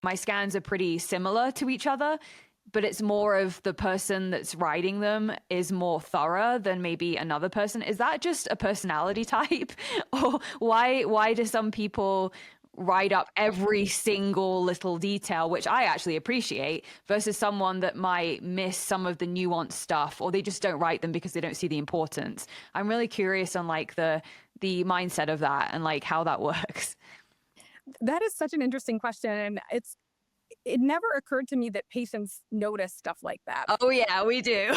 my scans are pretty similar to each other, but it's more of the person that's writing them is more thorough than maybe another person. Is that just a personality type? Or why do some people write up every single little detail, which I actually appreciate, versus someone that might miss some of the nuanced stuff, or they just don't write them because they don't see the importance? I'm really curious on like the mindset of that and like how that works. That is such an interesting question. And it never occurred to me that patients notice stuff like that. Oh yeah, we do.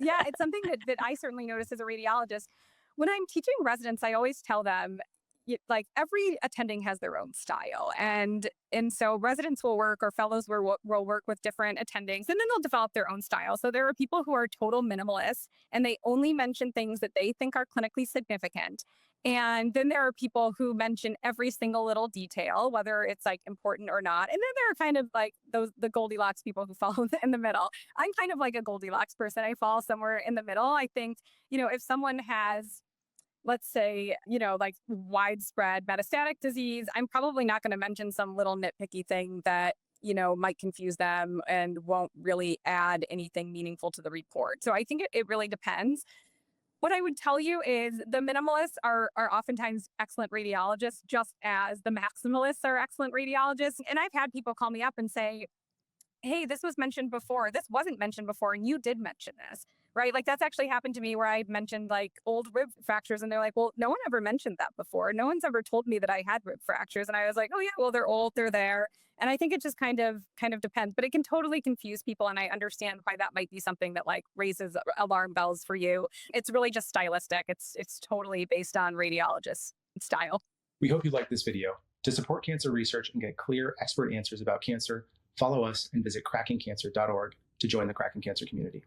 Yeah, it's something that I certainly notice as a radiologist. When I'm teaching residents, I always tell them, like every attending has their own style, and so residents will work or fellows will work with different attendings, and then they'll develop their own style. So there are people who are total minimalists, and they only mention things that they think are clinically significant. And then there are people who mention every single little detail, whether it's like important or not. And then there are kind of like the Goldilocks people who fall in the middle. I'm kind of like a Goldilocks person. I fall somewhere in the middle. I think, if someone has, let's say, like widespread metastatic disease, I'm probably not going to mention some little nitpicky thing that, might confuse them and won't really add anything meaningful to the report. So I think it really depends. What I would tell you is the minimalists are oftentimes excellent radiologists, just as the maximalists are excellent radiologists. And I've had people call me up and say, hey, this was mentioned before. This wasn't mentioned before, and you did mention this, right? Like that's actually happened to me where I mentioned like old rib fractures, and they're like, well, no one ever mentioned that before. No one's ever told me that I had rib fractures, and I was like, oh yeah, well they're old, they're there, and I think it just kind of depends, but it can totally confuse people, and I understand why that might be something that like raises alarm bells for you. It's really just stylistic. It's totally based on radiologist style. We hope you liked this video. To support cancer research and get clear, expert answers about cancer, follow us and visit crackingcancer.org to join the Cracking Cancer community.